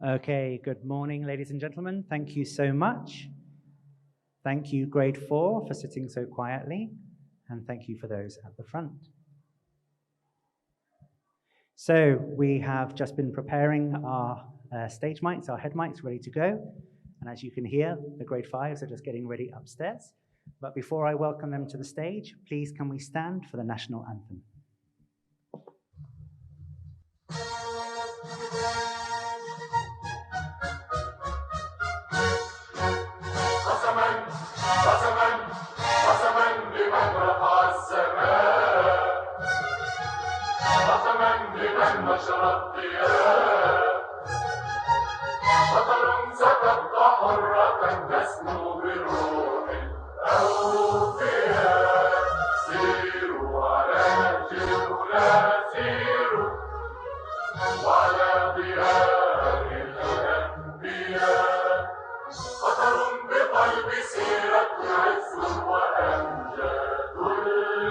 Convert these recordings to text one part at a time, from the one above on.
Okay, good morning, ladies and gentlemen. Thank you so much. Thank you, grade 4, for sitting so quietly, and thank you for those at the front. So we have just been preparing our stage mics, our head mics, ready to go. And as you can hear, the grade 5s are just getting ready upstairs. But before I welcome them to the stage, please can we stand for the national anthem? نشر الضياء قطر ستبقى حرة تسمو بالروح الأوفياء سيروا على نهج الأولى سيروا وعلى ضياء الأنبياء قطر بقلب سيرة عز وأمجاد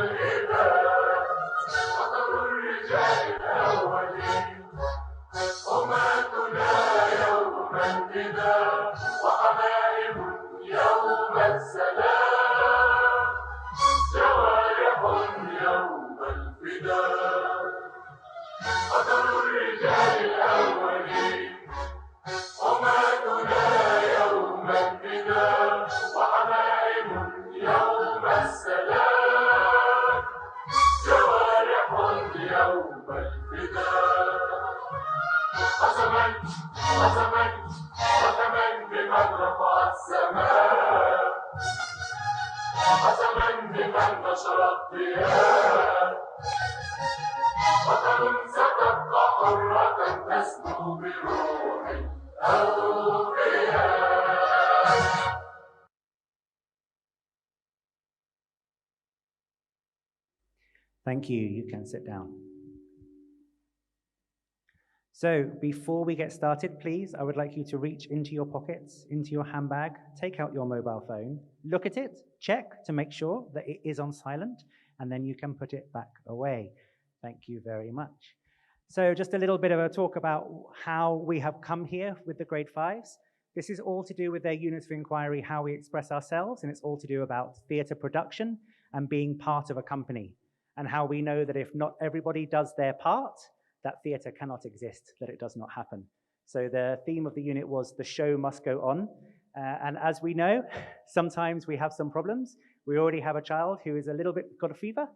الهباء قطر الرجال الأولين أماتنا يوم الفداء وحمائم يوم السلام جوارح يوم الفداء قطر الرجال الأولين أماتنا يوم الفداء وحمائم يوم السلام جوارح يوم الفداء قسما قسما قسما بمن رفع السماء قسما بمن نشر الضياء قطر ستبقى حرة تسمو بروح الأوفياء. Thank you. You can sit down. So before we get started, please, I would like you to reach into your pockets, into your handbag, take out your mobile phone, look at it, check to make sure that it is on silent, and then you can put it back away. Thank you very much. So just a little bit of a talk about how we have come here with the grade 5s. This is all to do with their units of inquiry, how we express ourselves, and it's all to do about theatre production and being part of a company, and how we know that if not everybody does their part, that theatre cannot exist, that it does not happen. So the theme of the unit was the show must go on. And as we know, sometimes we have some problems. We already have a child who is a little bit got a fever.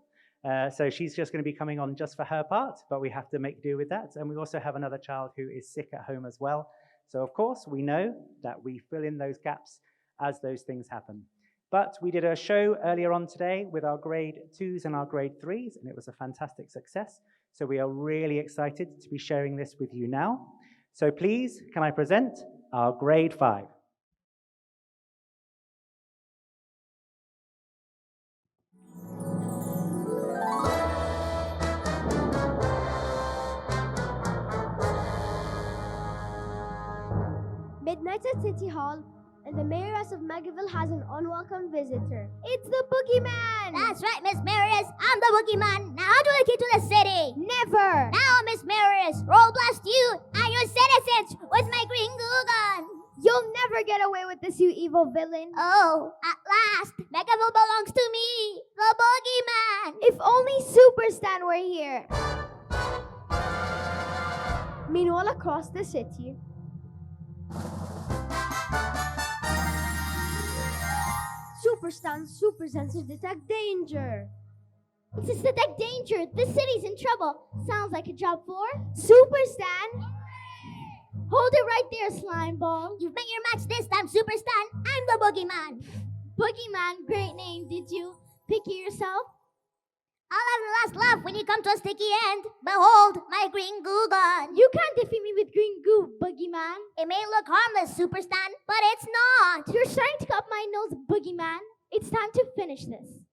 So she's just going to be coming on just for her part, but we have to make do with that. And we also have another child who is sick at home as well. So of course, we know that we fill in those gaps as those things happen. But we did a show earlier on today with our grade 2s and our grade 3s, and it was a fantastic success. So we are really excited to be sharing this with you now. So please, can I present our grade 5? Midnight at City Hall, and the mayoress of Megaville has an unwelcome visitor. It's the boogeyman! That's right, Miss Mayoress. I'm the boogeyman. Now how do I get to the city? Never! Now, Miss Mayoress, roll blast you and your citizens with my green goo gun. You'll never get away with this, you evil villain. Oh, at last, Megaville belongs to me, the boogeyman. If only Superstan were here. Meanwhile, across the city, Superstan's super sensors detect danger. This is detect danger. This city's in trouble. Sounds like a job for Superstan? Hold it right there, slime ball. You've met your match this time, Superstan. I'm the boogeyman. Boogeyman, great name. Did you pick it yourself? I'll have the last laugh when you come to a sticky end. Behold, my green goo gun. You can't defeat me with green goo, boogeyman. It may look harmless, Superstan, but it's not. You're trying to cut my nose, boogeyman. It's time to finish this.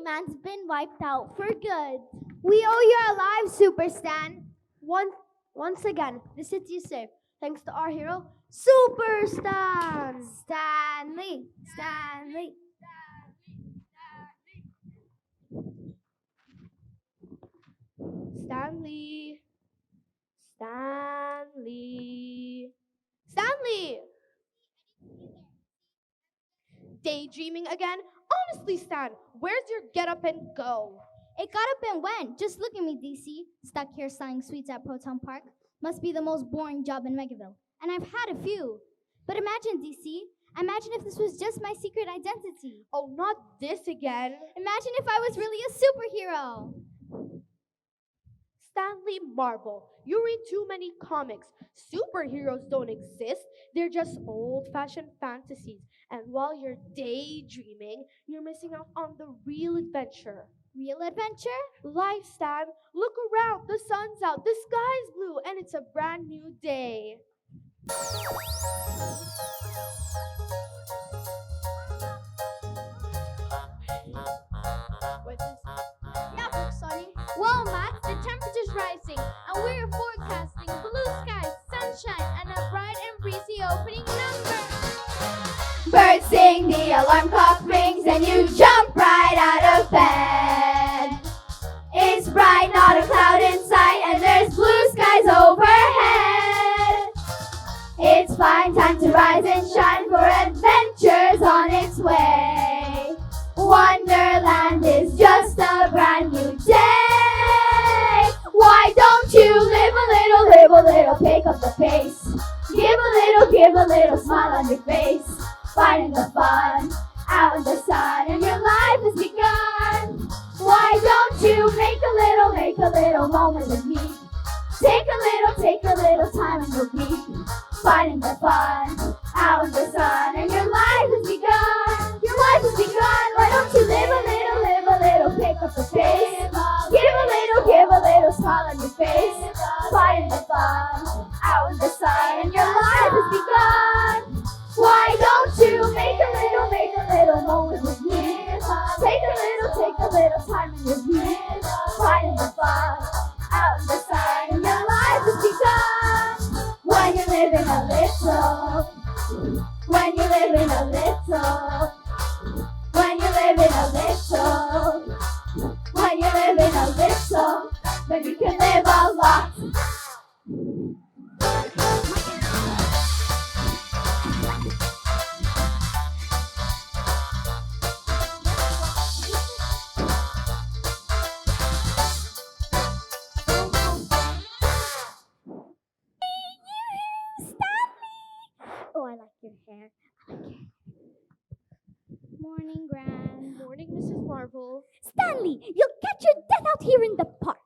boogeyman's been wiped out for good. We owe you our lives, Superstan. Once again, the city is safe, thanks to our hero, Superstan. Stanley. Stanley. Stanley. Stanley. Stanley! Daydreaming again? Honestly, Stan, where's your get up and go? It got up and went. Just look at me, DC. Stuck here selling sweets at Proton Park. Must be the most boring job in Megaville. And I've had a few. But imagine, DC. Imagine if this was just my secret identity. Oh, not this again. Imagine if I was really a superhero. Stanley Marvel, you read too many comics. Superheroes don't exist. They're just old-fashioned fantasies. And while you're daydreaming, you're missing out on the real adventure. Real adventure? Life, Stan. Look around. The sun's out. The sky's blue. And it's a brand new day. What's this? Yeah, Sonny. Well, Matt, the temperature's rising, and we're forecasting blue skies, sunshine, and a bright and breezy opening number. Birds sing, the alarm clock rings, and you jump right out of bed. It's bright, not a cloud in sight, and there's blue skies overhead. It's fine, time to rise and shine, for adventure's on its way. Wonderland is just a brand new day. Why don't you live a little, pick up the pace. Give a little smile on your face. Finding the fun out in the sun, and your life has begun. Why don't you make a little moment with me? Take a little time and you'll be finding the fun out in the sun, and your life has begun. Your life has begun. Why don't you live a little, pick up the pace. Give a little smile on your face. Finding the fun out in the sun, and your life has begun. Why don't you make a little moment with me? Take a little time and you'll be finding the fun out in the sun, and your life has begun. When you're living a little, when you're living a little, when you're living a little, when you're living a little, then you can live a lot. Oh, I like your hair. Morning, Gran. Morning, Mrs. Marvel. Stanley, you'll catch your death out here in the park.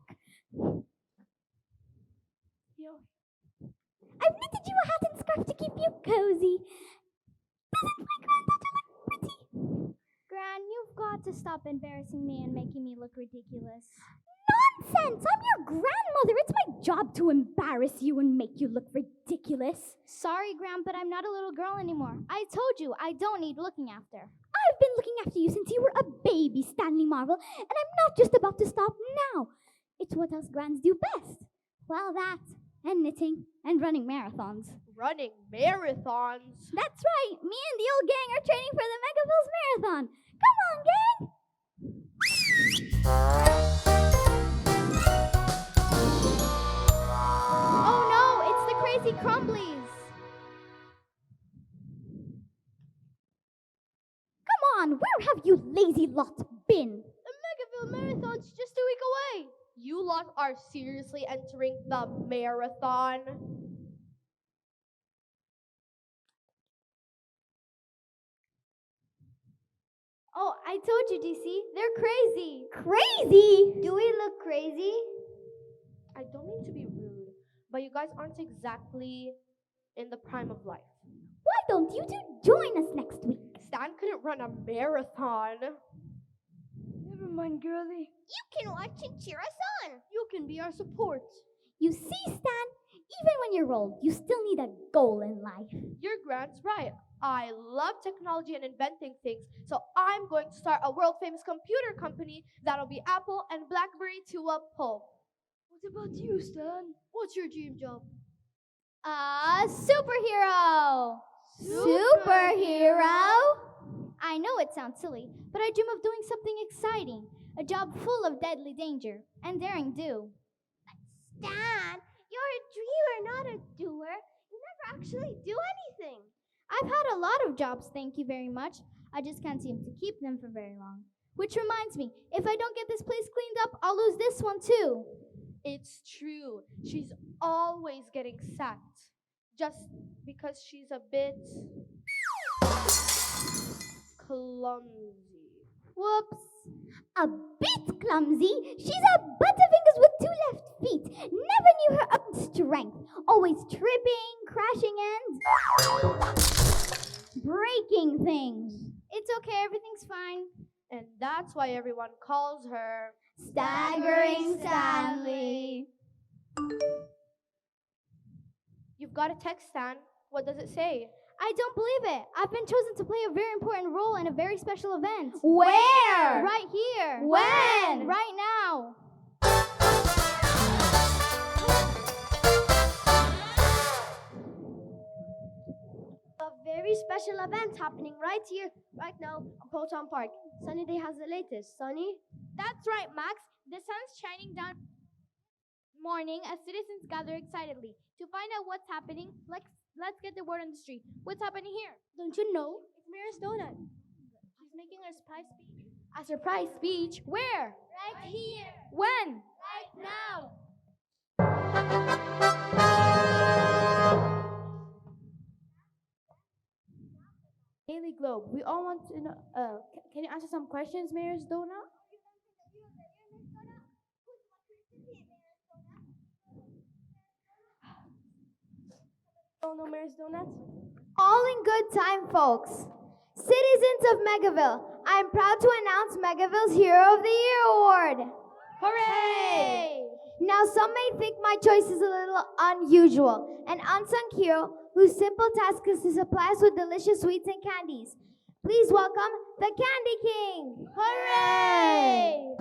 I've knitted you a hat and scarf to keep you cozy. Doesn't my granddaughter look pretty? Gran, you've got to stop embarrassing me and making me look ridiculous. Nonsense! I'm your grandmother. It's my job to embarrass you and make you look ridiculous. Sorry, Gran, but I'm not a little girl anymore. I told you, I don't need looking after. I've been looking after you since you were a baby, Stanley Marvel, and I'm not just about to stop now. It's what else grands do best. Well, that, and knitting, and running marathons. Running marathons? That's right. Me and the old gang are training for the Megaville's marathon. Come on, gang! Oh no, it's the crazy Crumblies. Come on, where have you lazy lot been? The Megaville Marathon's just a week away. You lot are seriously entering the marathon? Oh, I told you, DC. They're crazy. Crazy? Do we look crazy? I don't mean to be rude, but you guys aren't exactly in the prime of life. Why don't you two join us next week? Stan couldn't run a marathon. Never mind, girlie. You can watch and cheer us on. You can be our support. You see, Stan, even when you're old, you still need a goal in life. Your grand's right. I love technology and inventing things, so I'm going to start a world-famous computer company that'll be Apple and BlackBerry to a pulp. What about you, Stan? What's your dream job? A superhero! I know it sounds silly, but I dream of doing something exciting. A job full of deadly danger and daring do. Stan, you're a dreamer, not a doer. You never actually do anything. I've had a lot of jobs, thank you very much. I just can't seem to keep them for very long. Which reminds me, if I don't get this place cleaned up, I'll lose this one too. It's true. She's always getting sacked. Just because she's a bit clumsy. Whoops. A bit clumsy. She's a butterfingers with 2 left feet. Never knew her own strength. Always tripping, crashing, and breaking things. It's okay, everything's fine. And that's why everyone calls her Staggering Stanley. You've got a text, Stan. What does it say? I don't believe it. I've been chosen to play a very important role in a very special event. Where? Right here. When? Right now. A very special event happening right here, right now, on Proton Park. Sunny Day has the latest. Sunny? That's right, Max. The sun's shining down morning as citizens gather excitedly. To find out what's happening, let's get the word on the street. What's happening here? Don't you know? It's Mayor's Doughnut. She's making a surprise speech. A surprise speech? Where? Right here. When? Right now. Daily Globe. We all want to know. Can you answer some questions, Mayor's Doughnut? Oh no, Mayor's Doughnut. All in good time, folks. Citizens of Megaville, I'm proud to announce Megaville's Hero of the Year Award. Hooray! Now, some may think my choice is a little unusual. An unsung hero whose simple task is to supply us with delicious sweets and candies. Please welcome the Candy King. Hooray!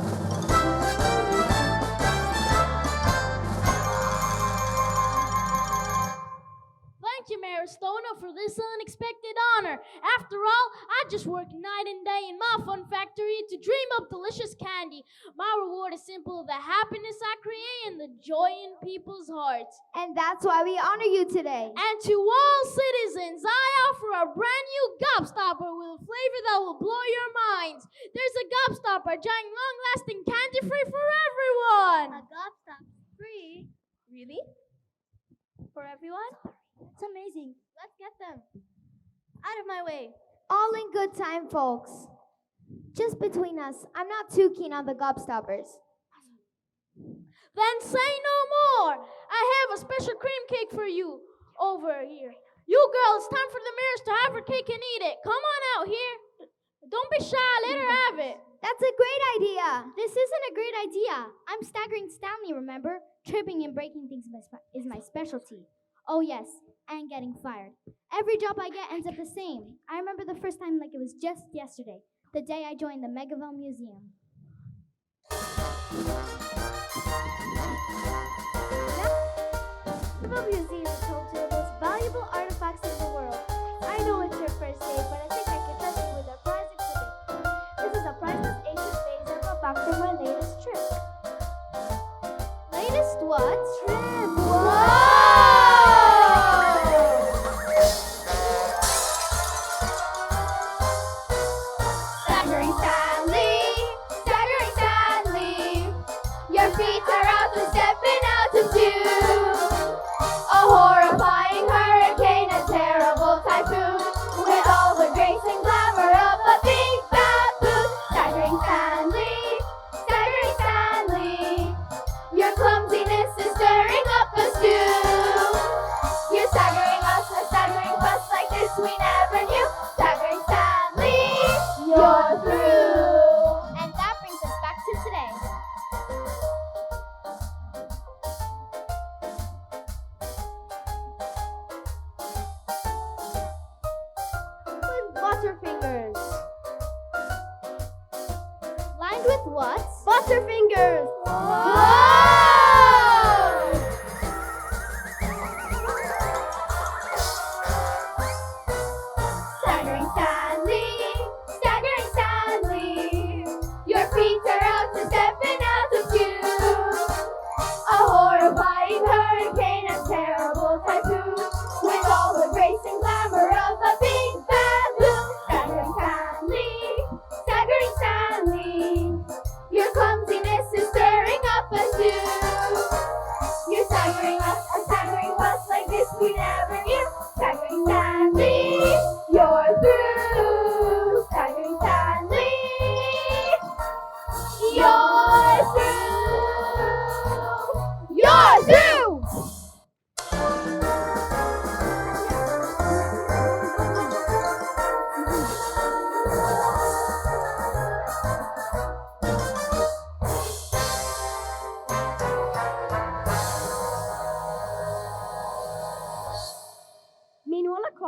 Thank you, Mayor Stoner, for this unexpected honor. After all, I just work night and day in my fun factory to dream up delicious candy. My reward is simple: the happiness I create and the joy in people's hearts. And that's why we honor you today. And to all citizens, I offer a brand new gobstopper with a flavor that will blow your minds. There's a gobstopper, giant, long-lasting candy free for everyone. A gobstopper free? Really? For everyone? It's amazing. Let's get them. Out of my way. All in good time, folks. Just between us, I'm not too keen on the gobstoppers. Then say no more. I have a special cream cake for you over here. You girls, it's time for the Mirrors to have her cake and eat it. Come on out here. Don't be shy, let her have it. That's a great idea. This isn't a great idea. I'm Staggering Stanley, remember? Tripping and breaking things is my specialty. Oh yes, and getting fired. Every job I get ends up the same. I remember the first time like it was just yesterday, the day I joined the Megaville Museum. The museum is home to the most valuable artifacts in the world. I know it's your first day, but I think I can trust you with a prize exhibit. This is a priceless ancient vase I brought back from my latest trip. Latest what? Trip! Whoa! Staggering Stanley, Staggering Stanley, your feet are out to stepping out of view. A horrifying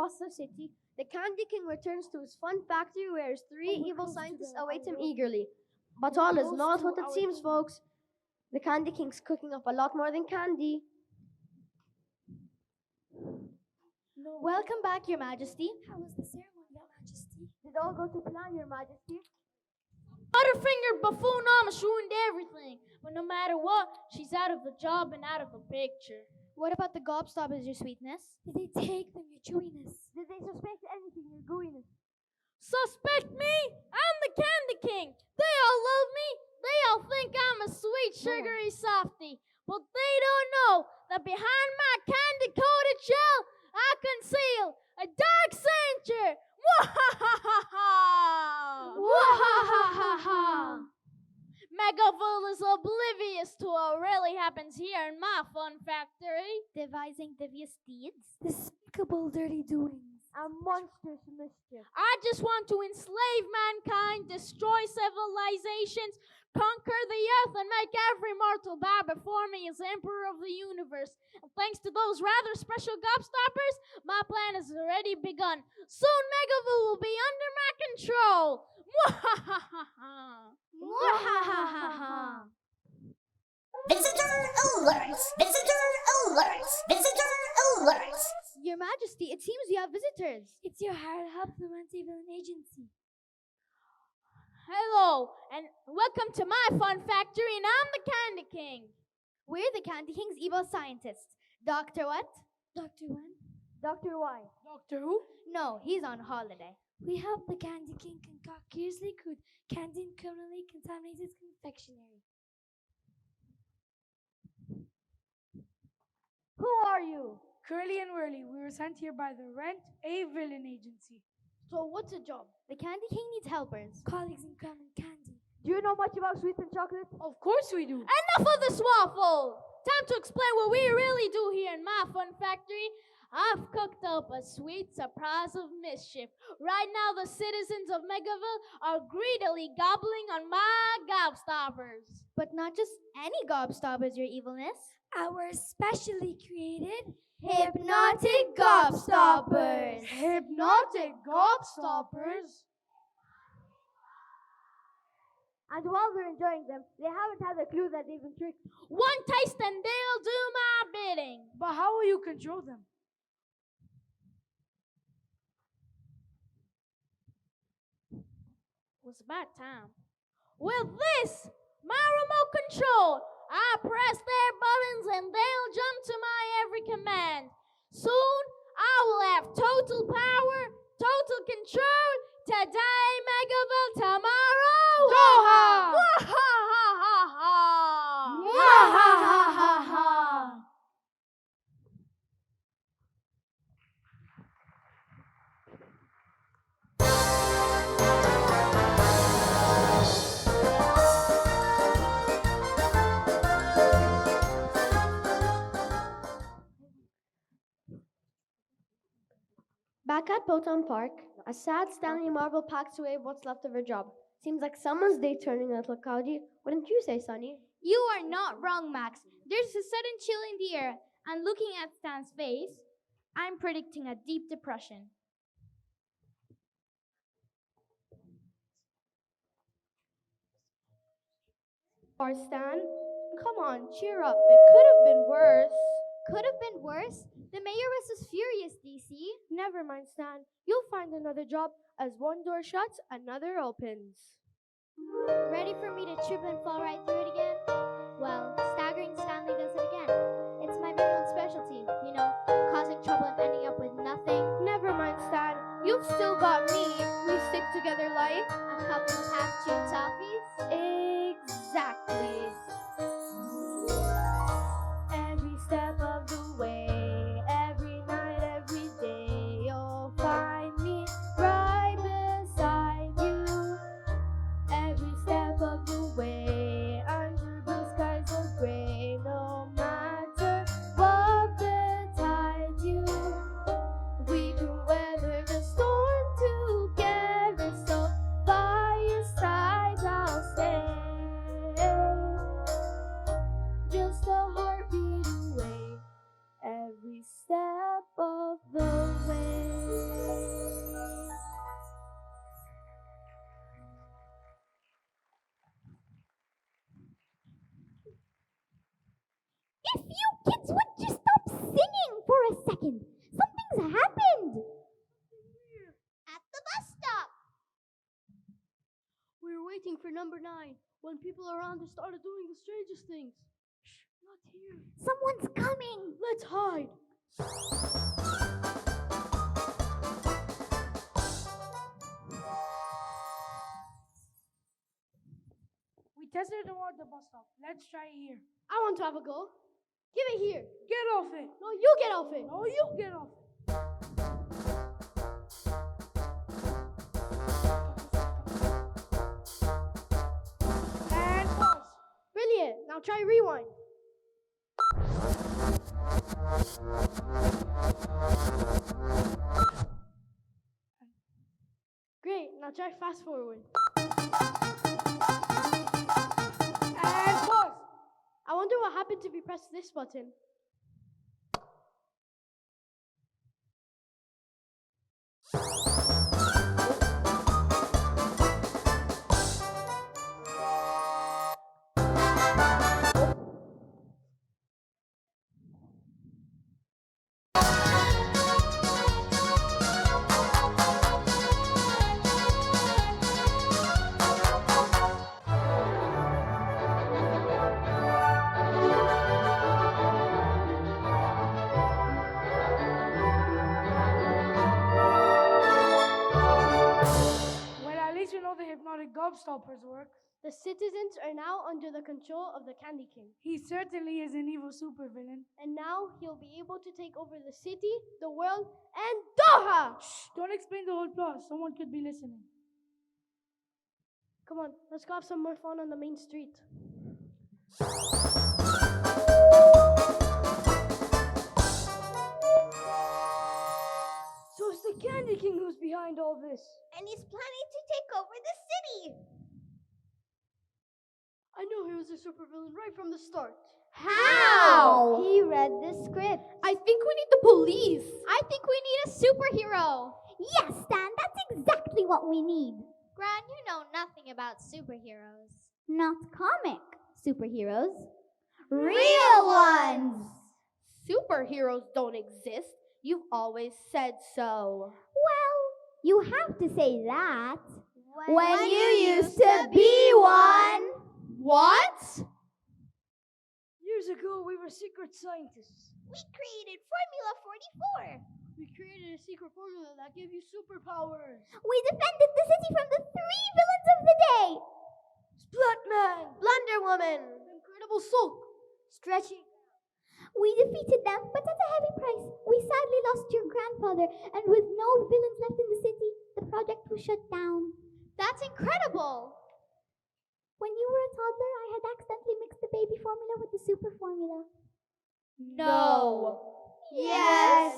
across the city, the Candy King returns to his fun factory where his three evil scientists await him eagerly. But all is not what it seems, folks. The Candy King's cooking up a lot more than candy. Welcome back, Your Majesty. How was the ceremony, Your Majesty? Did all go to plan, Your Majesty? Butterfinger buffoon almost ruined everything. But no matter what, she's out of the job and out of the picture. What about the gobstoppers, Your Sweetness? Did they take them, Your Chewiness? Did they suspect anything, Your Gooiness? Suspect me? I'm the Candy King. They all love me. They all think I'm a sweet, sugary softie. But they don't know that behind my candy-coated shell, I conceal a dark censure. Wahahaha! Megaville is oblivious to what really happens here in my fun factory. Devising devious deeds? Despicable dirty doings. A monstrous mischief. I just want to enslave mankind, destroy civilizations, conquer the earth, and make every mortal bow before me as Emperor of the universe. And thanks to those rather special gobstoppers, my plan has already begun. Soon Megaville will be under my control. Mwahahaha! Visitor alerts! Visitor alerts! Visitor alerts! Your Majesty, it seems we have visitors. It's your hired helpment evil agency. Hello, and welcome to my fun factory, and I'm the Candy King. We're the Candy King's evil scientists. Dr. what? Dr. Wen, Dr. Y. Doctor Who? No, he's on holiday. we help the Candy King concoct curiously crude candy and criminally contaminated confectionery. Who are you? Curley and Wurley. We were sent here by the Rent, a villain agency. So what's the job? The Candy King needs helpers. Colleagues in crumb and candy. Do you know much about sweets and chocolate? Of course we do. Enough of this waffle! Time to explain what we really do here in my fun factory. I've cooked up a sweet surprise of mischief. Right now, the citizens of Megaville are greedily gobbling on my gobstoppers. But not just any gobstoppers, Your Evilness. Our specially created Hypnotic gobstoppers. Hypnotic gobstoppers? And while they're enjoying them, they haven't had a clue that they've been tricked. One taste and they'll do my bidding. But how will you control them? It was about time. With this, my remote control, I press their buttons and they'll jump to my every command. Soon, I will have total power, total control. Today, Megaville, tomorrow, Doha! Wahahaha! Mwahahaha! Back at Proton Park, a sad Stanley Marvel packs away what's left of her job. Seems like someone's day turning a little cloudy. Wouldn't you say, Sonny? You are not wrong, Max. There's a sudden chill in the air, and looking at Stan's face, I'm predicting a deep depression. Or Stan? Come on, cheer up. It could have been worse. Could have been worse. The mayoress is furious, DC. Never mind, Stan. You'll find another job. As one door shuts, another opens. Ready for me to trip and fall right through it again? Well, Staggering Stanley does it again. It's my main specialty, you know, causing trouble and ending up with nothing. Never mind, Stan. You've still got me. We stick together like A couple of half-chewed toffees. exactly. Every step of the way, every night, every day, you'll find me right beside you. Every step of the way, under blue skies of gray, no matter what betides you, we can weather the storm together. So by your side I'll stay. number 9. When people around us started doing the strangest things. Shh, not here. Someone's coming. Let's hide. We tested it at the bus stop. Let's try it here. I want to have a go. Give it here. Get off it. No, you get off it. No, you get off it. And pause. Brilliant. Now try rewind. Great. Now try fast forward. And pause. I wonder what happened if we press this button. Well, at least we know the hypnotic gobstoppers work. The citizens are now under the control of the Candy King. He certainly is an evil supervillain. And now he'll be able to take over the city, the world, and Doha! Shh, don't explain the whole plot. Someone could be listening. Come on, let's go have some more fun on the main street. So it's the Candy King who's behind all this. And he's planning to take over the city. I knew he was a supervillain right from the start. How? He read the script. I think we need the police. I think we need a superhero. Yes, Stan, that's exactly what we need. Gran, you know nothing about superheroes. Not comic superheroes. Real ones. Superheroes don't exist. You've always said so. Well, you have to say that. When you used to be one. What? Years ago, we were secret scientists. We created Formula 44. We created a secret formula that gave you superpowers. We defended the city from the 3 villains of the day. Splatman! Blunder Woman. Incredible Sulk! Stretching. We defeated them, but at a heavy price. We sadly lost your grandfather, and with no villains left in the city, the project was shut down. That's incredible. When you were a toddler, I had accidentally mixed the baby formula with the super formula. No. Yes.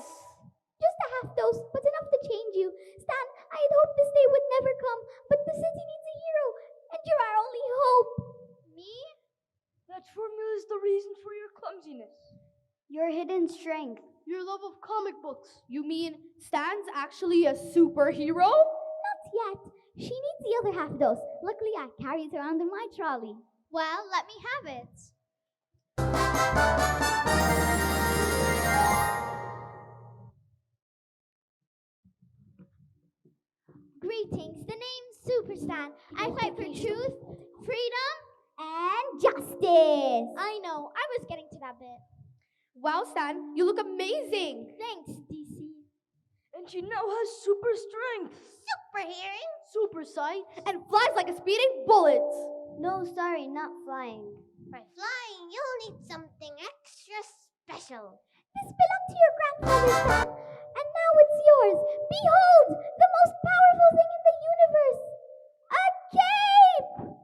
Just a half dose, but enough to change you. Stan, I had hoped this day would never come, but the city needs a hero, and you're our only hope. Me? That formula is the reason for your clumsiness. Your hidden strength. Your love of comic books. You mean Stan's actually a superhero? Not yet. She needs the other half dose. Luckily, I carry it around in my trolley. Well, let me have it. Greetings, the name's Superstan. I fight for truth, freedom, And justice. I know, I was getting to that bit. Wow, Stan, you look amazing. Thanks, DC. And she now has super strength, Super hearing. super sight, And flies like a speeding bullet. No, sorry, not flying. For flying, you'll need something extra special. This belonged to your grandfather, Stan, and now it's yours. Behold, the most powerful thing in the universe. A cape!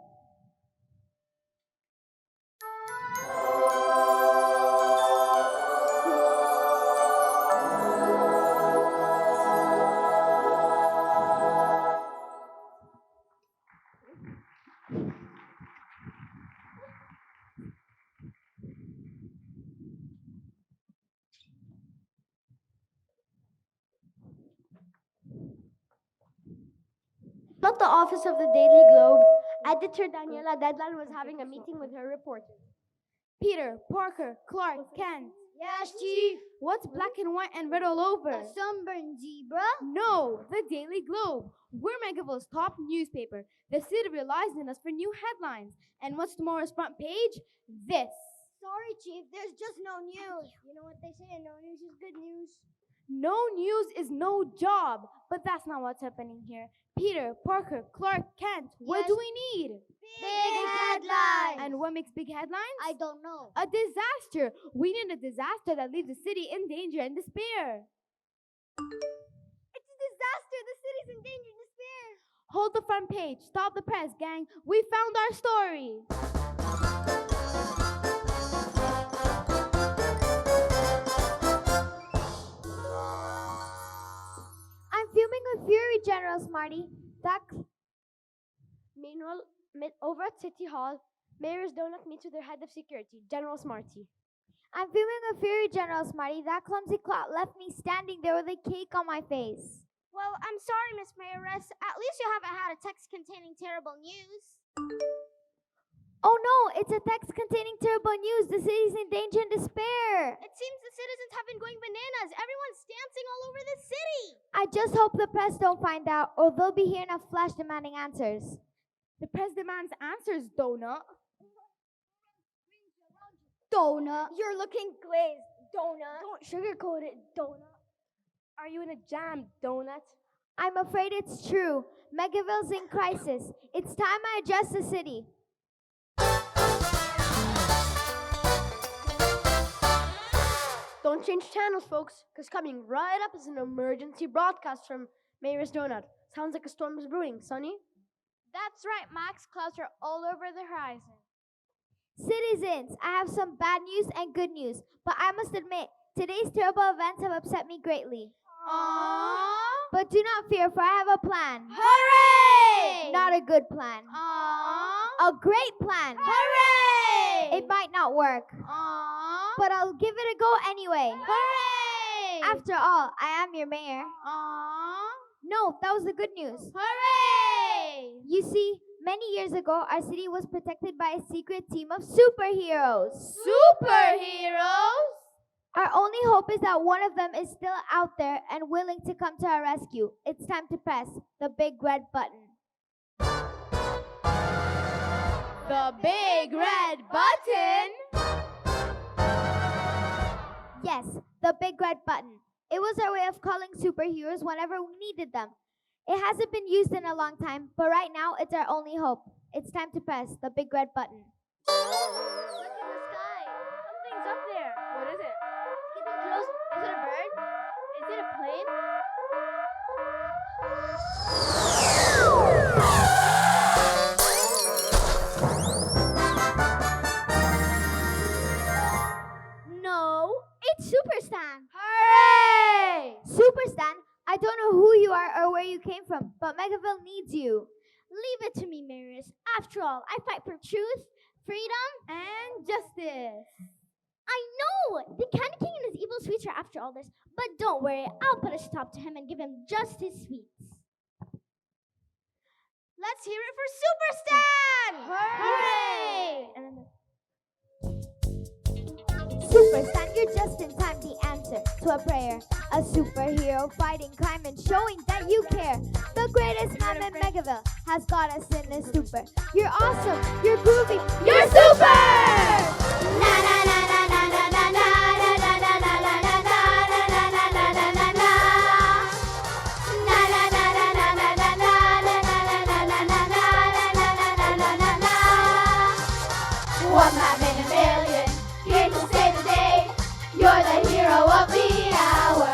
At the office of the Daily Globe, editor Daniela Deadline was having a meeting with her reporters. Peter, Parker, Clark, Kent. Yes, Chief. What's black and white and red all over? A sunburned zebra? No, the Daily Globe. We're Megaville's top newspaper. The city relies on us for new headlines. And what's tomorrow's front page? This. Sorry, Chief, there's just no news. You know what they say, no news is good news. No news is no job. But that's not what's happening here. Peter, Parker, Clark, Kent, what Yes. do we need? Big headlines. And what makes big headlines? I don't know. A disaster. We need a disaster that leaves the city in danger and despair. It's a disaster. The city's in danger and despair. Hold the front page. Stop the press, gang. We found our story. I'm fuming with fury, General Smarty. Meanwhile, over at City Hall, Mayor's Doughnut meets with their head of security, General Smarty. I'm fuming with fury, General Smarty. That clumsy clock left me standing there with a cake on my face. Well, I'm sorry, Miss Mayoress. At least you haven't had a text containing terrible news. Oh no, it's a text containing terrible news. The city's in danger and despair. It seems the citizens have been going bananas. Everyone's dancing all over the city. I just hope the press don't find out, or they'll be here in a flash demanding answers. The press demands answers, Doughnut. Doughnut. You're looking glazed, Doughnut. Don't sugarcoat it, Doughnut. Are you in a jam, Doughnut? I'm afraid it's true. Megaville's in crisis. It's time I address the city. Don't change channels, folks, because coming right up is an emergency broadcast from Mayor's Doughnut. Sounds like a storm is brewing, Sonny. That's right, Max. Clouds are all over the horizon. Citizens, I have some bad news and good news, but I must admit, today's terrible events have upset me greatly. Aww. But do not fear, for I have a plan. Hooray! Not a good plan. Aww. A great plan. Hooray! It might not work, Aww. but I'll give it a go anyway. Hooray! After all, I am your mayor. Aww. No, that was the good news. Hooray! You see, many years ago, our city was protected by a secret team of superheroes. Superheroes? Our only hope is that one of them is still out there and willing to come to our rescue. It's time to press the big red button. The big red button? Yes, the big red button. It was our way of calling superheroes whenever we needed them. It hasn't been used in a long time, but right now it's our only hope. It's time to press the big red button. Look at the sky. Something's up there. What is it? It's getting close. Is it a bird? Is it a plane? No, it's Superstan. Hooray! Superstan, I don't know who you are or where you came from, but Megaville needs you. Leave it to me, Mayoress. After all, I fight for truth, freedom, And justice. I know! The Candy King and his evil sweets are after all this, but don't worry, I'll put a stop to him and give him just his sweets. Let's hear it for Superstan! Hooray! And then Superstan, you're just in time, the answer to a prayer. A superhero fighting crime and showing that you care. The greatest man in Megaville has got us in a stupor. You're awesome, you're groovy, you're super! Na na na na na na na na na na na na na na na na na na na na. Na na na na na na na na na na na na na na na na na. One man in a million, here to save the day. You're the hero of the hour.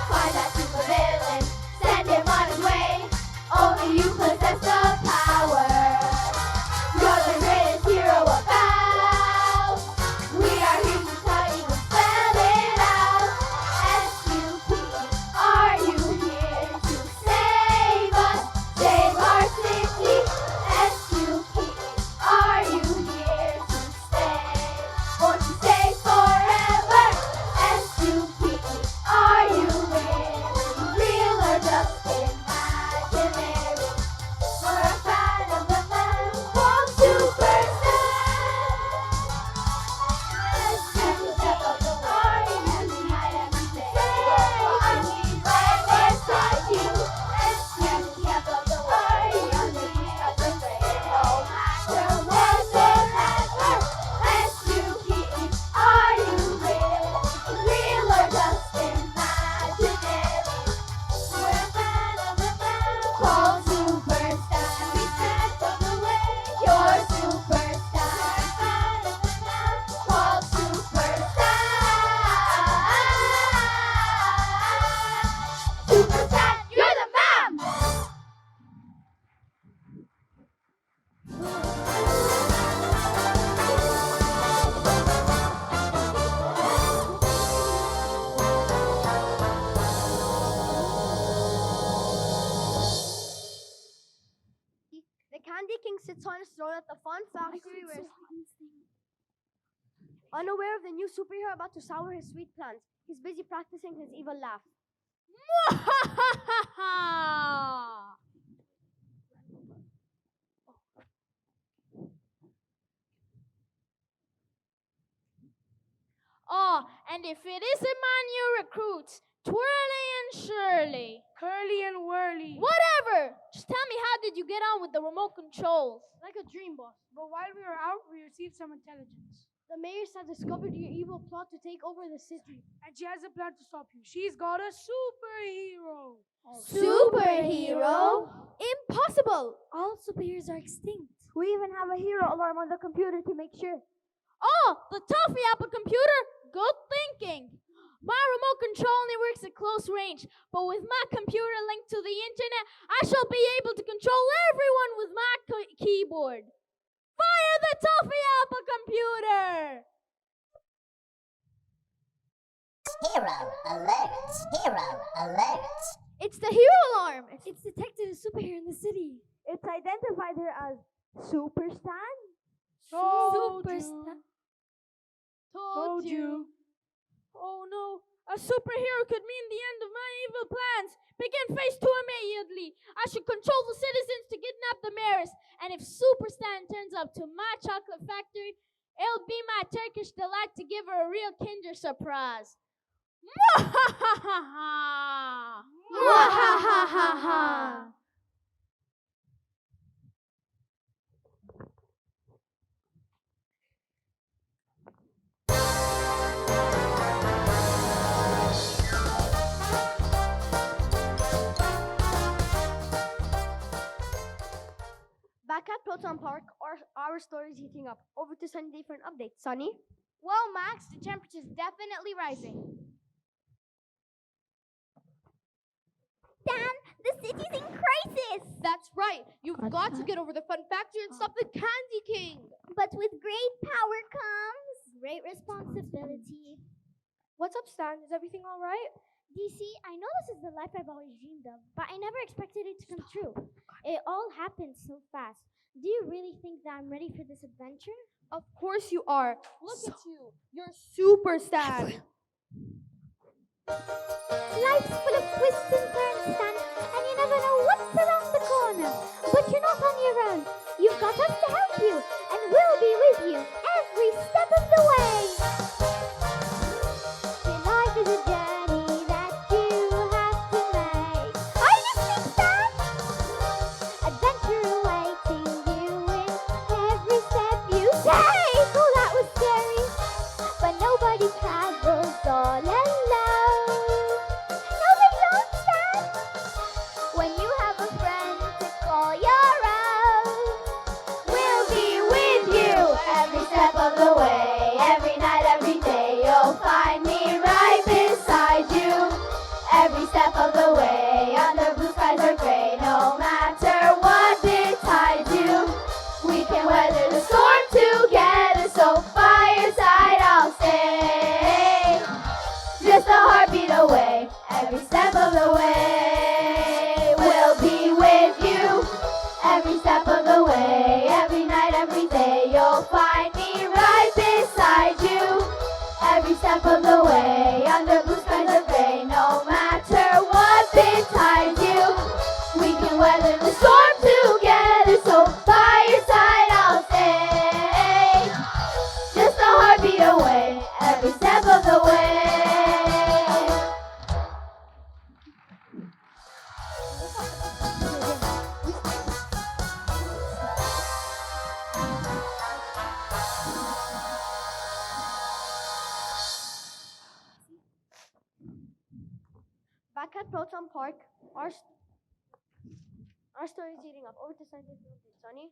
Find that super villain, send him on his way. Only you possess the power. You're the greatest hero about. His son is thrown at the fun factory where unaware of the new superhero about to sour his sweet plans. He's busy practicing his evil laugh. Oh, and if it isn't my new recruits, Twirly and Shirley. Curly and Wurley. Whatever! Just tell me, how did you get on with the remote controls? Like a dream, boss. But while we were out, we received some intelligence. The mayoress has discovered your evil plot to take over the city. And she has a plan to stop you. She's got a superhero. Superhero? Impossible! All superheroes are extinct. We even have a hero alarm on the computer to make sure. Oh, the toffee apple computer? Good thinking. My remote control only works at close range, but with my computer linked to the internet, I shall be able to control everyone with my keyboard. Fire the toffee apple computer! Hero alert! Hero alert! It's the hero alarm! It's detected a superhero in the city. It's identified her as Superstan. Superstan. Told you. Oh no, a superhero could mean the end of my evil plans. Begin phase 2 immediately. I should control the citizens to kidnap the mayoress. And if Superstan turns up to my chocolate factory, it'll be my Turkish delight to give her a real Kinder surprise. Mwahahaha! Mwahahaha! Back at Proton Park, our story's heating up. Over to Sunny for an update. Sunny? Well, Max, the temperature's definitely rising. Dan, the city's in crisis. That's right. You've got to get over the fun factory and stop the Candy King. But with great power comes great responsibility. What's up, Stan? Is everything all right? DC, I know this is the life I've always dreamed of, but I never expected it to come true. It all happened so fast. Do you really think that I'm ready for this adventure? Of course you are. Look at you. You're Superstan. Life's full of twists and turns, Stan, and you never know what's around the corner. But you're not on your own. You've got us to help you, and we'll be with you every step of the way. Your life is a journey that you have to make. Are you listening, Stan? Adventure awaiting you in every step you take. Oh, that was scary, but nobody travels all alone. No, they don't, Stan. When you have a friend to call your own, we'll be with you every step of the way. Every night, every day, you'll find me right beside you. Every step of the way, under blue skies or gray, no matter what betides you, we can weather the storm together. So by your side, I'll stay. Just a heartbeat away, every step of the way. We'll be with you every step of the way. Every night, every day, you'll find me right beside you. Every step of the way, under blue skies or gray, no matter what betides you, we can weather the storm together. So by your side, I'll stay. Just a heartbeat away, every step of the way. Back at Proton Park, our story is heating up. Over to Sunny.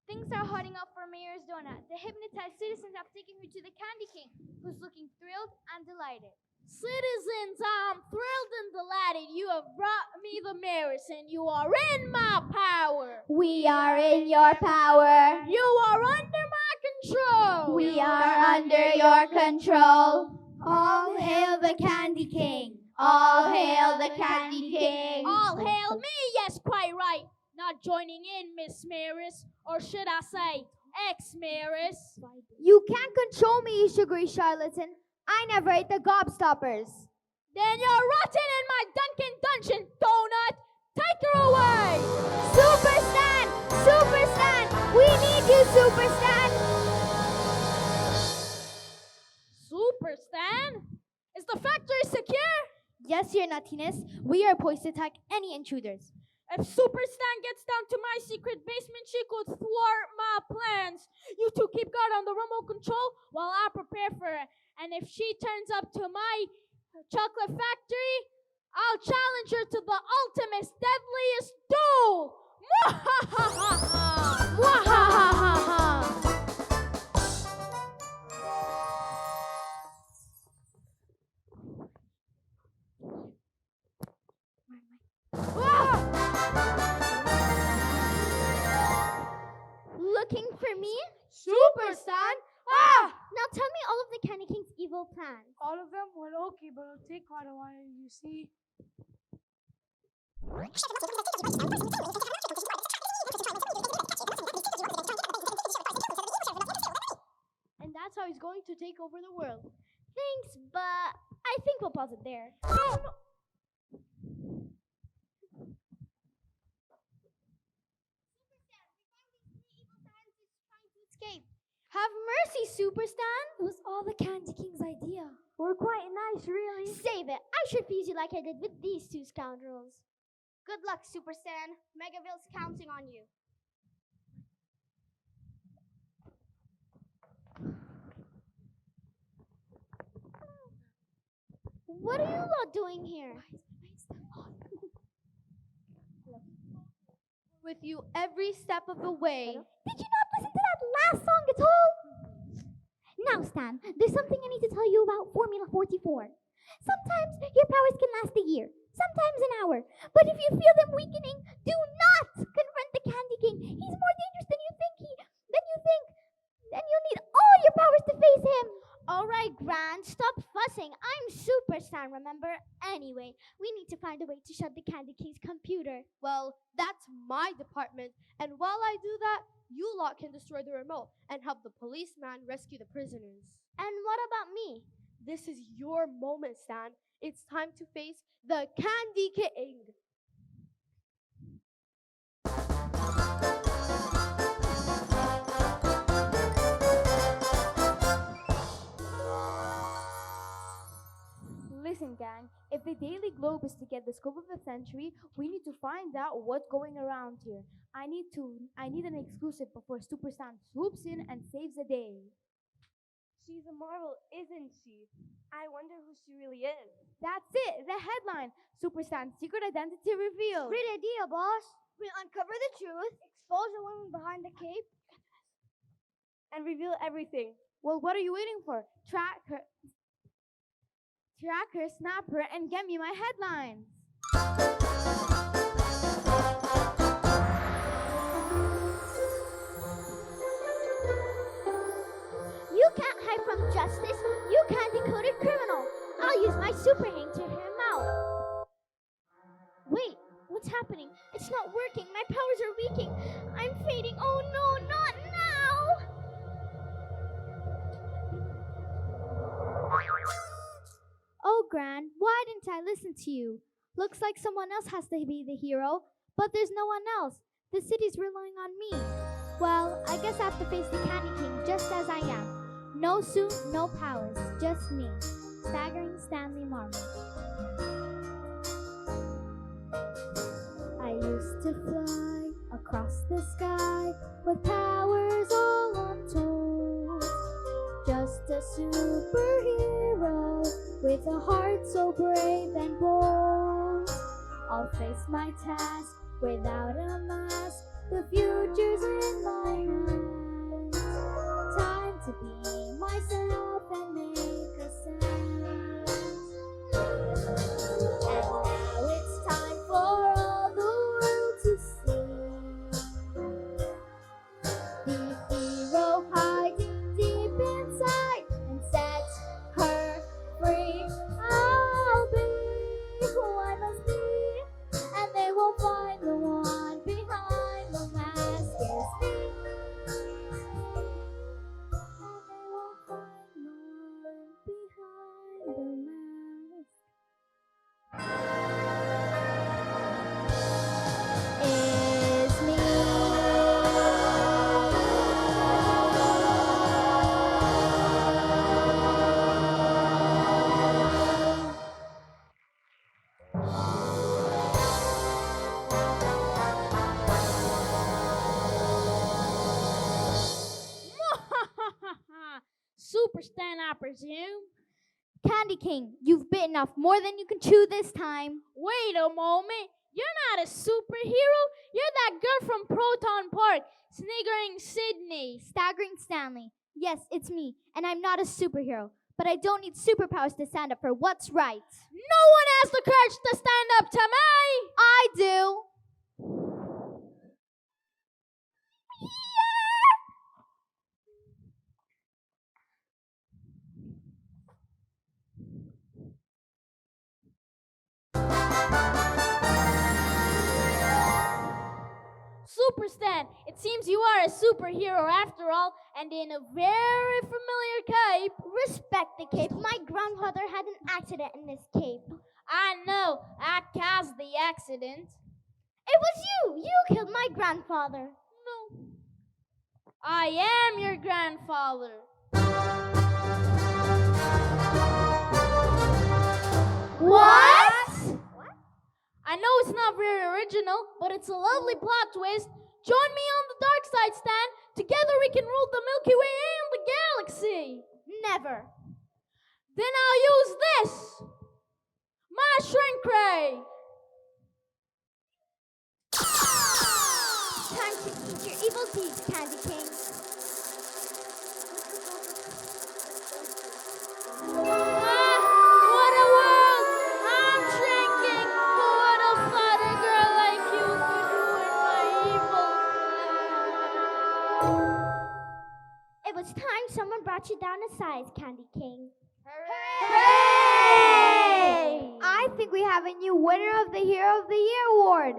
Things are hotting up for Mayor's Doughnut. The hypnotized citizens have taken her to the Candy King, who's looking thrilled and delighted. Citizens, I'm thrilled and delighted you have brought me the mayoress, and you are in my power. We are in your power. You are under my control. We are under your control. All hail the Candy King. All hail the Candy King. All hail me, yes, quite right. Not joining in, Miss Maris, or should I say, ex-Maris. You can't control me, you sugary charlatan. I never ate the gobstoppers. Then you're rotten in my Dunkin' Dungeon, Doughnut. Take her away! Superstan! Superstan! We need you, Superstan! Superstan? Is the factory secure? Yes, Your Nuttiness. We are poised to attack any intruders. If Superstan gets down to my secret basement, she could thwart my plans. You two keep guard on the remote control while I prepare for her. And if she turns up to my chocolate factory, I'll challenge her to the ultimate, deadliest duel. Mwahahaha! Mwahahaha! Looking for me? Superstan? Ah! Now tell me all of the Candy King's evil plans. All of them? Well, okay, but it'll take quite a while, you see. And that's how he's going to take over the world. Thanks, but I think we'll pause it there. Escape. Have mercy, Superstan. It was all the Candy King's idea. We're quite nice, really. Save it. I should feed you like I did with these two scoundrels. Good luck, Superstan. Megaville's counting on you. What are you lot doing here? With you every step of the way. Did you not listen to that last song at all? Now, Stan, there's something I need to tell you about Formula 44. Sometimes your powers can last a year, sometimes an hour. But if you feel them weakening, do not confront the Candy King. He's more dangerous than you think. Then you'll need all your powers to face him. All right, Gran, stop fussing. I'm Superstan, remember? Anyway, we need to find a way to shut the Candy King's computer. Well, that's my department. And while I do that, you lot can destroy the remote and help the policeman rescue the prisoners. And what about me? This is your moment, Stan. It's time to face the Candy King. Listen, gang, if the Daily Globe is to get the scope of the century, we need to find out what's going around here. I need an exclusive before Superstan swoops in and saves the day. She's a marvel, isn't she? I wonder who she really is. That's it, the headline. Superstan's secret identity revealed. Great idea, boss. We uncover the truth, expose the woman behind the cape, And reveal everything. Well, what are you waiting for? Track her, snap her, and get me my headlines. You can't hide from justice. You can't decoded criminal. I'll use my super hang to hear him out. Wait, what's happening? It's not working. My powers are weakening. I'm fading. Oh no, not now! Oh, Gran, why didn't I listen to you? Looks like someone else has to be the hero, but there's no one else. The city's relying on me. Well, I guess I have to face the Candy King just as I am. No suit, no powers, just me. Staggering Stanley Marmot. I used to fly across the sky with powers all untold. Just a superhero with a heart so brave and bold. I'll face my task without a mask. The future's in my hands. Time to be myself and make a sense. And now it's time for all the world to see. The hero hiding deep inside and set her free. I'll be who I must be, and they will find the one behind. Superstan, I presume. Candy King, you've bitten off more than you can chew this time. Wait a moment. You're not a superhero. You're that girl from Proton Park, Staggering Sydney. Staggering Stanley. Yes, it's me, and I'm not a superhero. But I don't need superpowers to stand up for what's right. No one has the courage to stand up to me. I do. Superstan, it seems you are a superhero after all, and in a very familiar cape. Respect the cape. My grandfather had an accident in this cape. I know, I caused the accident. It was you! You killed my grandfather. No. I am your grandfather. What? I know it's not very original, but it's a lovely plot twist. Join me on the dark side, Stan. Together we can rule the Milky Way and the galaxy. Never. Then I'll use this. My shrink ray. Time to eat your evil deeds, Candy King. What a world! I'm shrinking. Who would have thought a girl like you could ruin my evil? It was time someone brought you down a size, Candy King. Hooray! I think we have a new winner of the Hero of the Year award.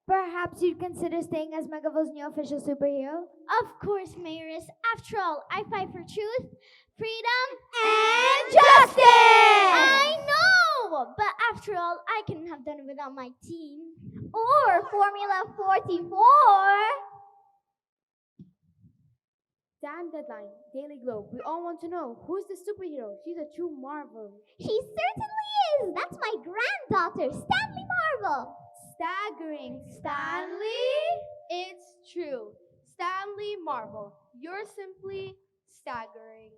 Perhaps you'd consider staying as Megaville's new official superhero? Of course, Mayoress. After all, I fight for truth, freedom, And justice! I know! But after all, I couldn't have done it without my team. Or Formula 44. Damn Deadline, Daily Globe. We all want to know, who's the superhero? She's a true marvel. She certainly is. That's my granddaughter, Stanley Marvel. Staggering Stanley? It's true. Stanley Marvel. You're simply staggering.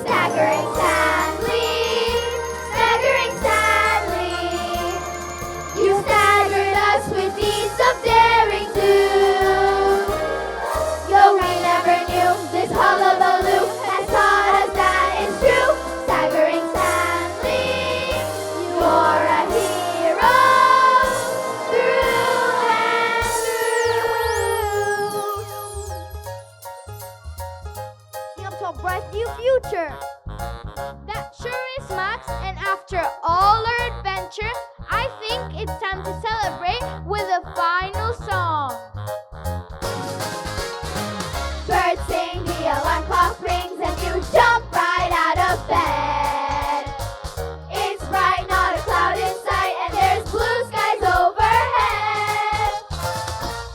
Staggering Stanley, Staggering Stanley. You staggered us with deeds of daring too. Though we never knew this hullabaloo has taught us that it's true. Staggering Stanley, you're a hero through and through. Up to a bright new future. That sure is, Max. And after all our adventure, I think it's time to celebrate with a final song. Birds sing, the alarm clock rings, and you jump right out of bed. It's bright, not a cloud in sight, and there's blue skies overhead.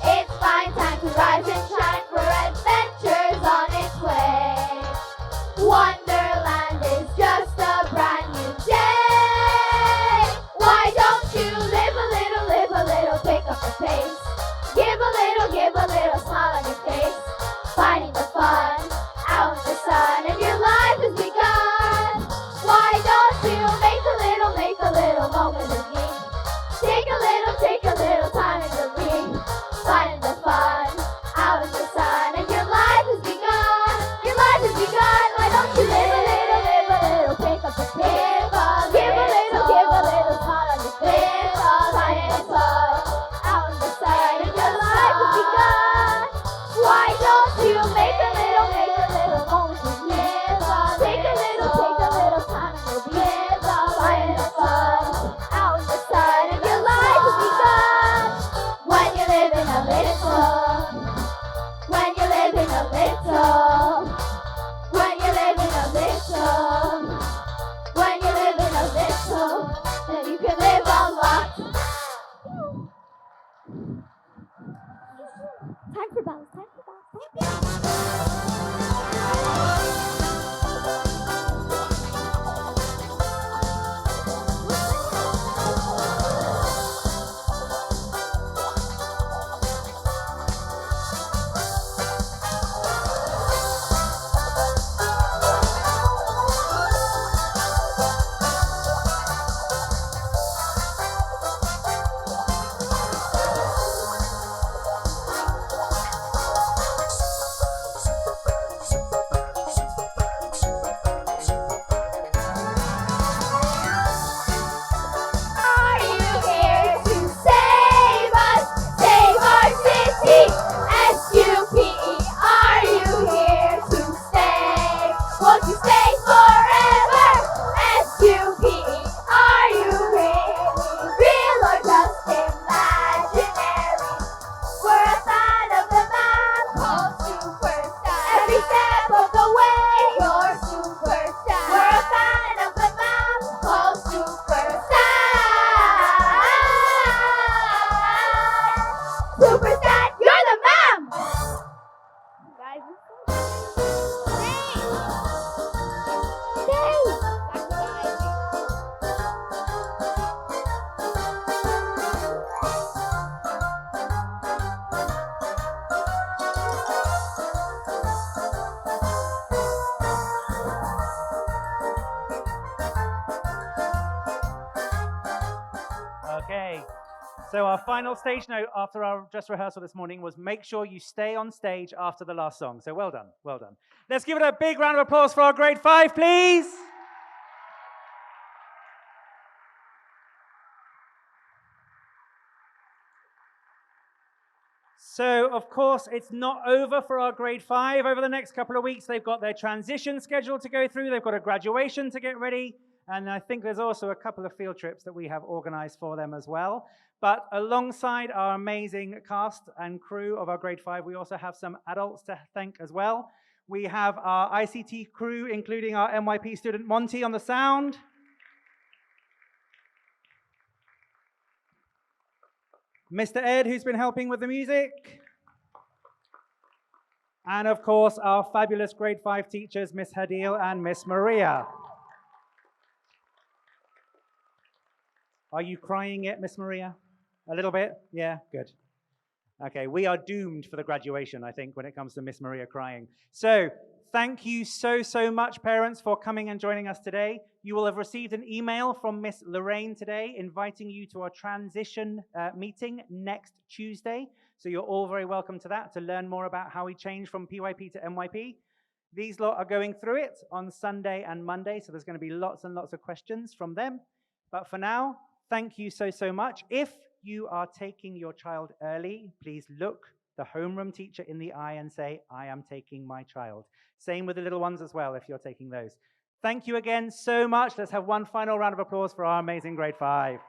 It's fine time to rise and shine, for adventure's on its way. Wonderland is just a brand new So our final stage note after our dress rehearsal this morning was make sure you stay on stage after the last song. So well done, well done. Let's give it a big round of applause for our grade 5, please. So, of course, it's not over for our grade 5. Over the next couple of weeks, they've got their transition schedule to go through. They've got a graduation to get ready. And I think there's also a couple of field trips that we have organized for them as well. But alongside our amazing cast and crew of our grade 5, we also have some adults to thank as well. We have our ICT crew, including our NYP student Monty on the sound. Mr. Ed, who's been helping with the music. And of course, our fabulous grade 5 teachers, Miss Hadil and Miss Maria. Are you crying yet, Miss Maria? A little bit? Yeah, good. Okay, we are doomed for the graduation, I think, when it comes to Miss Maria crying. So, thank you so much, parents, for coming and joining us today. You will have received an email from Miss Lorraine today inviting you to our transition meeting next Tuesday. So you're all very welcome to that to learn more about how we change from PYP to NYP. These lot are going through it on Sunday and Monday, so there's going to be lots and lots of questions from them. But for now, thank you so much. If you are taking your child early, please look the homeroom teacher in the eye and say, I am taking my child. Same with the little ones as well, if you're taking those. Thank you again so much. Let's have one final round of applause for our amazing grade 5.